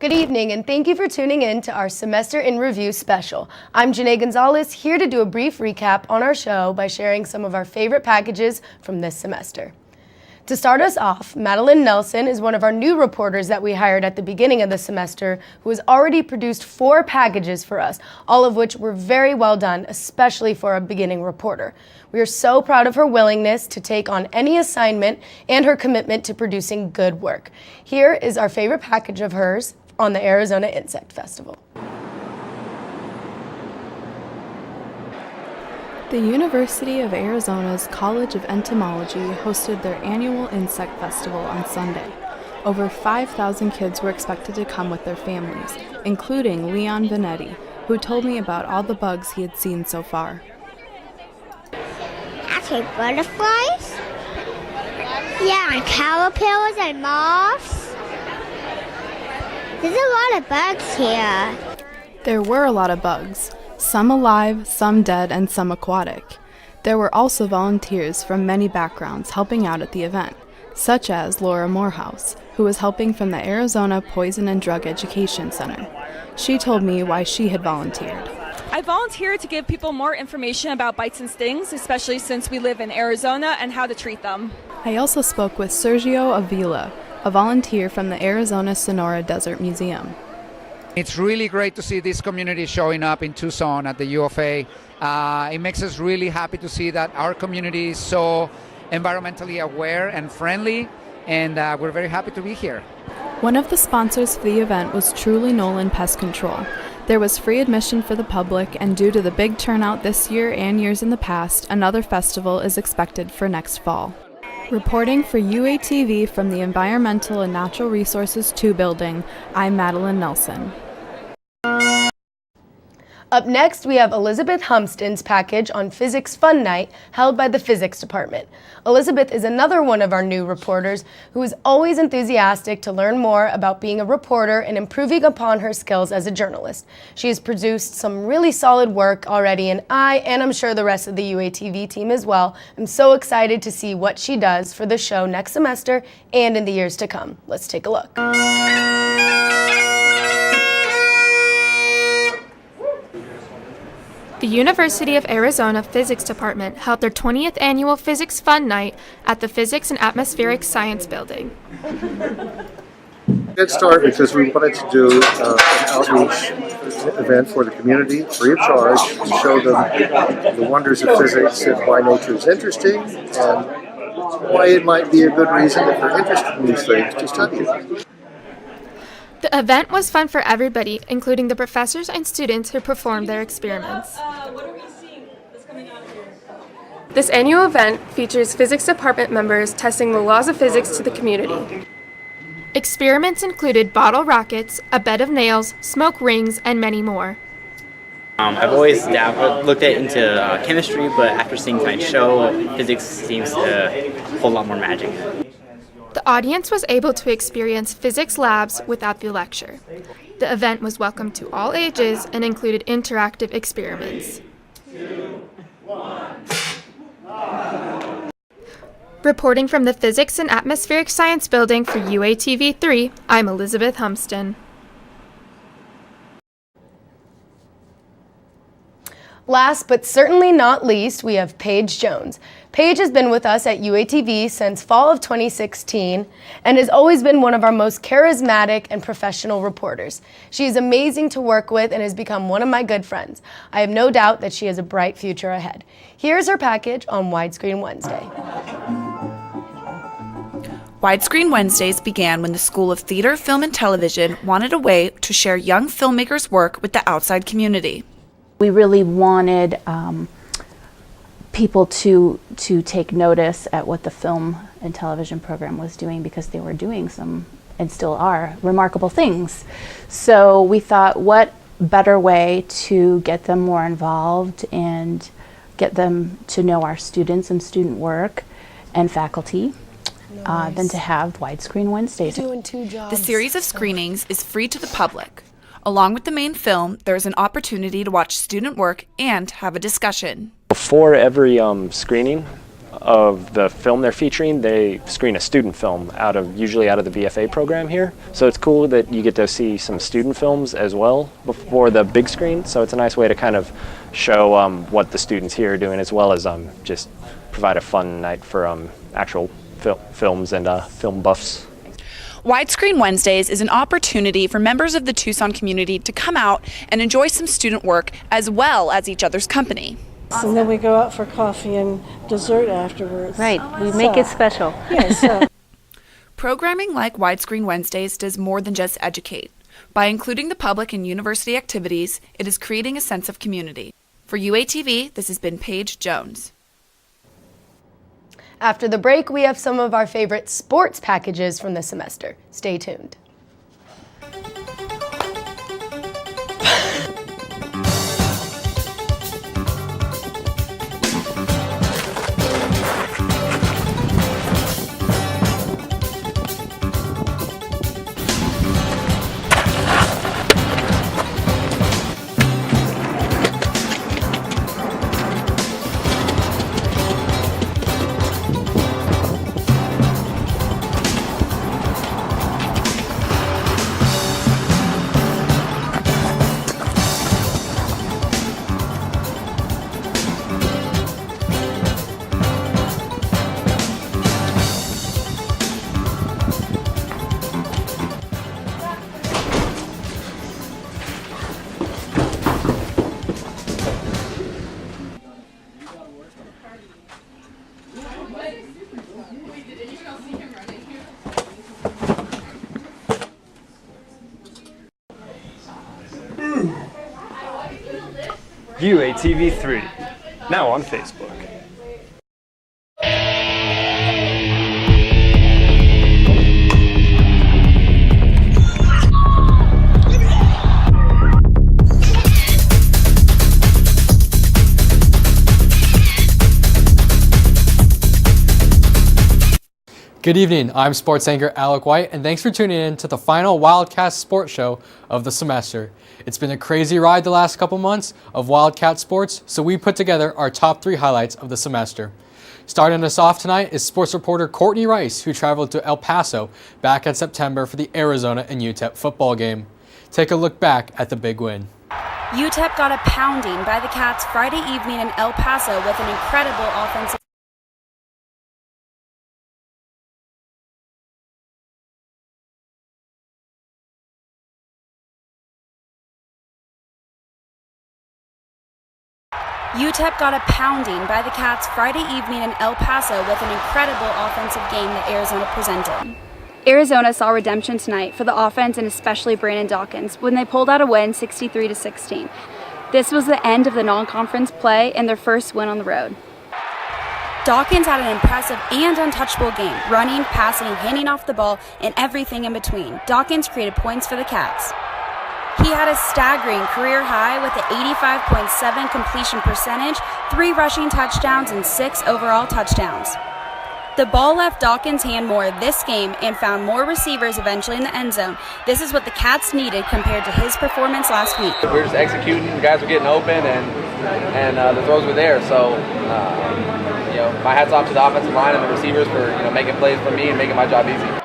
Good evening, and thank you for tuning in to our Semester in Review special. I'm Janae Gonzalez, here to do a brief recap on our show by sharing some of our favorite packages from this semester. To start us off, Madeline Nelson is one of our new reporters that we hired at the beginning of the semester, who has already produced 4 packages for us, all of which were very well done, especially for a beginning reporter. We are so proud of her willingness to take on any assignment and her commitment to producing good work. Here is our favorite package of hers on the Arizona Insect Festival. The University of Arizona's College of Entomology hosted their annual Insect Festival on Sunday. Over 5,000 kids were expected to come with their families, including Leon Vanetti, who told me about all the bugs he had seen so far. Okay, butterflies? Yeah, and caterpillars and moths. There's a lot of bugs here. There were a lot of bugs, some alive, some dead, and some aquatic. There were also volunteers from many backgrounds helping out at the event, such as Laura Morehouse, who was helping from the Arizona Poison and Drug Education Center. She told me why she had volunteered. I volunteered to give people more information about bites and stings, especially since we live in Arizona, and how to treat them. I also spoke with Sergio Avila, a volunteer from the Arizona Sonora Desert Museum. It's really great to see this community showing up in Tucson at the U of A. It makes us really happy to see that our community is so environmentally aware and friendly, and we're very happy to be here. One of the sponsors for the event was Truly Nolan Pest Control. There was free admission for the public, and due to the big turnout this year and years in the past, another festival is expected for next fall. Reporting for UATV from the Environmental and Natural Resources 2 building, I'm Madeline Nelson. Up next, we have Elizabeth Humston's package on Physics Fun Night held by the Physics Department. Elizabeth is another one of our new reporters who is always enthusiastic to learn more about being a reporter and improving upon her skills as a journalist. She has produced some really solid work already, and I'm sure the rest of the UATV team as well, am so excited to see what she does for the show next semester and in the years to come. Let's take a look. The University of Arizona Physics Department held their 20th annual Physics Fun Night at the Physics and Atmospheric Science Building. It started because we wanted to do an outreach event for the community, free of charge, to show them the wonders of physics and why nature is interesting and why it might be a good reason if they're interested in these things to study it. The event was fun for everybody, including the professors and students who performed their experiments. This annual event features physics department members testing the laws of physics to the community. Experiments included bottle rockets, a bed of nails, smoke rings, and many more. I've always looked into chemistry, but after seeing tonight's show, physics seems to hold a lot more magic. The audience was able to experience physics labs without the lecture. The event was welcome to all ages and included interactive experiments. 2, 1. Reporting from the Physics and Atmospheric Science Building for UATV 3, I'm Elizabeth Humston. Last but certainly not least, we have Paige Jones. Paige has been with us at UATV since fall of 2016 and has always been one of our most charismatic and professional reporters. She is amazing to work with and has become one of my good friends. I have no doubt that she has a bright future ahead. Here's her package on Widescreen Wednesday. Widescreen Wednesdays began when the School of Theater, Film, and Television wanted a way to share young filmmakers' work with the outside community. We really wanted people to take notice at what the film and television program was doing, because they were doing some, and still are, remarkable things. So we thought, what better way to get them more involved and get them to know our students and student work and faculty than to have Widescreen Wednesdays. Doing 2 jobs. The series of screenings is free to the public. Along with the main film, there is an opportunity to watch student work and have a discussion. Before every screening, of the film they're featuring, they screen a student film usually out of the BFA program here. So it's cool that you get to see some student films as well before the big screen. So it's a nice way to kind of show what the students here are doing, as well as just provide a fun night for actual films and film buffs. Widescreen Wednesdays is an opportunity for members of the Tucson community to come out and enjoy some student work as well as each other's company. And then we go out for coffee and dessert afterwards. Right, we make it special. Yes. Programming like Widescreen Wednesdays does more than just educate. By including the public in university activities, it is creating a sense of community. For UATV, this has been Paige Jones. After the break, we have some of our favorite sports packages from the semester. Stay tuned. UATV3, now on Facebook. Good evening, I'm sports anchor Alec White, and thanks for tuning in to the final Wildcast sports show of the semester. It's been a crazy ride the last couple months of Wildcat sports, so we put together our top 3 highlights of the semester. Starting us off tonight is sports reporter Courtney Rice, who traveled to El Paso back in September for the Arizona and UTEP football game. Take a look back at the big win. UTEP got a pounding by the Cats Friday evening in El Paso with an incredible offensive. UTEP got a pounding by the Cats Friday evening in El Paso with an incredible offensive game that Arizona presented. Arizona saw redemption tonight for the offense and especially Brandon Dawkins when they pulled out a win 63-16. This was the end of the non-conference play and their first win on the road. Dawkins had an impressive and untouchable game, running, passing, handing off the ball, and everything in between. Dawkins created points for the Cats. He had a staggering career high with an 85.7 completion percentage, 3 rushing touchdowns, and 6 overall touchdowns. The ball left Dawkins' hand more this game and found more receivers eventually in the end zone. This is what the Cats needed compared to his performance last week. We were just executing, the guys were getting open, and the throws were there. So, my hat's off to the offensive line and the receivers for making plays for me and making my job easy.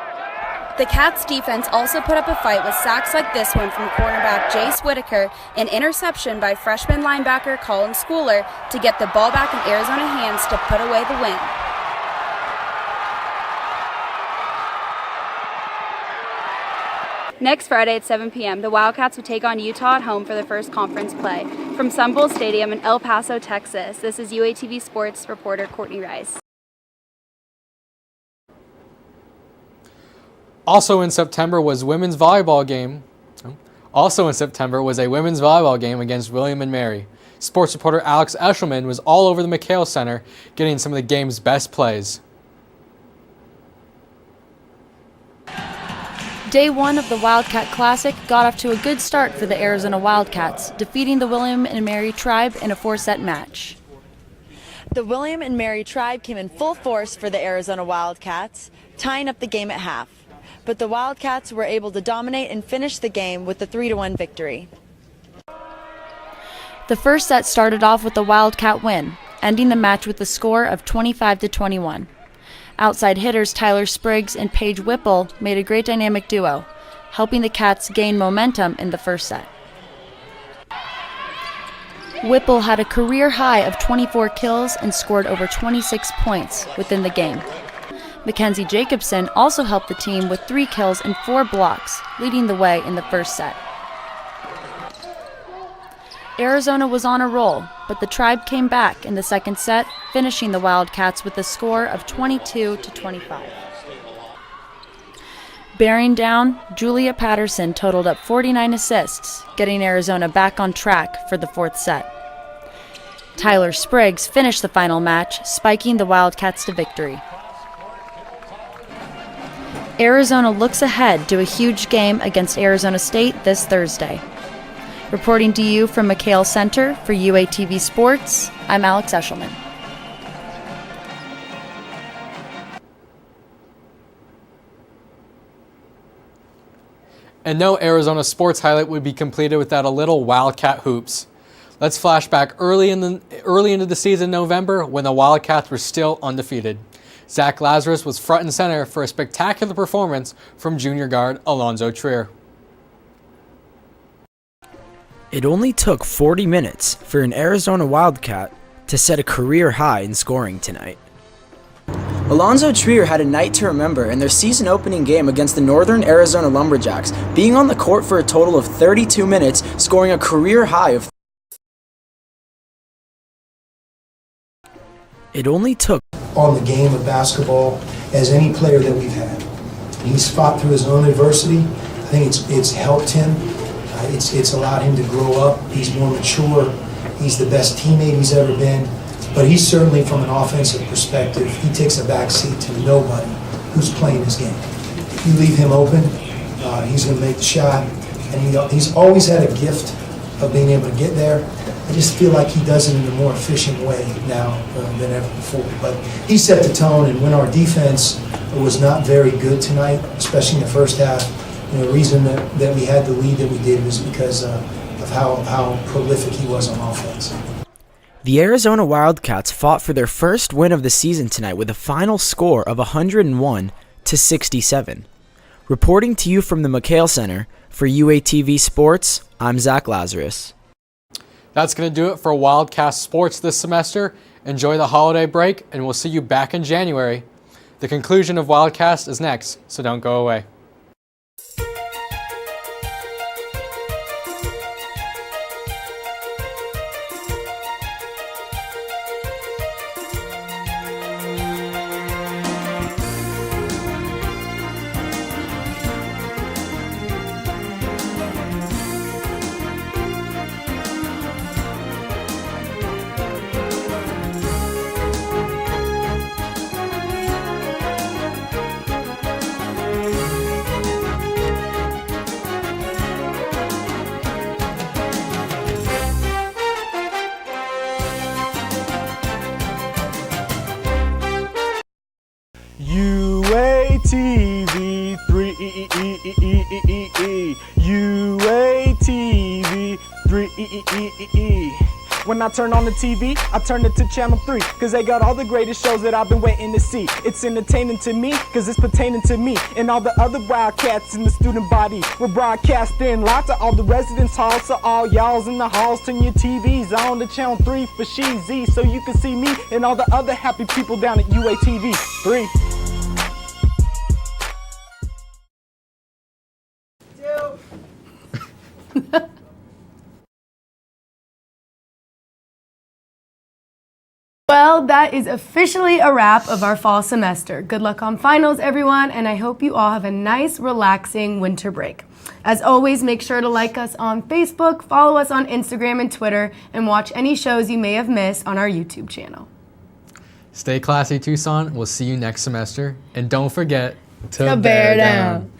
The Cats defense also put up a fight with sacks like this one from cornerback Jace Whitaker, an interception by freshman linebacker Colin Schooler to get the ball back in Arizona hands to put away the win. Next Friday at 7 p.m., the Wildcats will take on Utah at home for their first conference play. From Sun Bowl Stadium in El Paso, Texas, this is UATV Sports reporter Courtney Rice. Also in September was a women's volleyball game against William and Mary. Sports reporter Alex Eshelman was all over the McHale Center getting some of the game's best plays. Day 1 of the Wildcat Classic got off to a good start for the Arizona Wildcats, defeating the William and Mary Tribe in a 4-set match. The William and Mary Tribe came in full force for the Arizona Wildcats, tying up the game at half. But the Wildcats were able to dominate and finish the game with a 3-1 victory. The first set started off with a Wildcat win. ending the match with a score of 25-21. Outside hitters Tyler Spriggs and Paige Whipple made a great dynamic duo, helping the Cats gain momentum in the first set. Whipple had a career high of 24 kills and scored over 26 points within the game. Mackenzie Jacobson also helped the team with 3 kills and 4 blocks, leading the way in the first set. Arizona was on a roll, but the Tribe came back in the second set, finishing the Wildcats with a score of 22-25. Bearing down, Julia Patterson totaled up 49 assists, getting Arizona back on track for the fourth set. Tyler Spriggs finished the final match, spiking the Wildcats to victory. Arizona looks ahead to a huge game against Arizona State this Thursday. Reporting to you from McHale Center for UATV Sports, I'm Alex Eshelman. And no Arizona sports highlight would be completed without a little Wildcat hoops. Let's flash back early into the season in November when the Wildcats were still undefeated. Zach Lazarus was front and center for a spectacular performance from junior guard Alonzo Trier. It only took 40 minutes for an Arizona Wildcat to set a career high in scoring tonight. Alonzo Trier had a night to remember in their season-opening game against the Northern Arizona Lumberjacks, being on the court for a total of 32 minutes, scoring a career high of... It only took on the game of basketball as any player that we've had. He's fought through his own adversity. I think it's helped him. It's allowed him to grow up. He's more mature. He's the best teammate he's ever been. But he's certainly, from an offensive perspective, he takes a backseat to nobody who's playing his game. If you leave him open, he's going to make the shot. And he's always had a gift of being able to get there. I just feel like he does it in a more efficient way now than ever before. But he set the tone, and when our defense was not very good tonight, especially in the first half, the reason that we had the lead that we did was because of how prolific he was on offense. The Arizona Wildcats fought for their first win of the season tonight with a final score of 101-67. Reporting to you from the McHale Center for UATV Sports, I'm Zach Lazarus. That's going to do it for Wildcast Sports this semester. Enjoy the holiday break, and we'll see you back in January. The conclusion of Wildcast is next, so don't go away. UATV 3 UATV 3 When I turn on the TV, I turn it to channel 3, cause they got all the greatest shows that I've been waiting to see. It's entertaining to me, cause it's pertaining to me and all the other Wildcats in the student body. We're broadcasting live to all the residence halls, so all y'all's in the halls, turn your TVs on to channel 3 for Sheezy, so you can see me and all the other happy people down at UATV 3. Well, that is officially a wrap of our fall semester. Good luck on finals, everyone, and I hope you all have a nice, relaxing winter break. As always, make sure to like us on Facebook, follow us on Instagram and Twitter, and watch any shows you may have missed on our YouTube channel. Stay classy, Tucson. We'll see you next semester. And don't forget to bear down.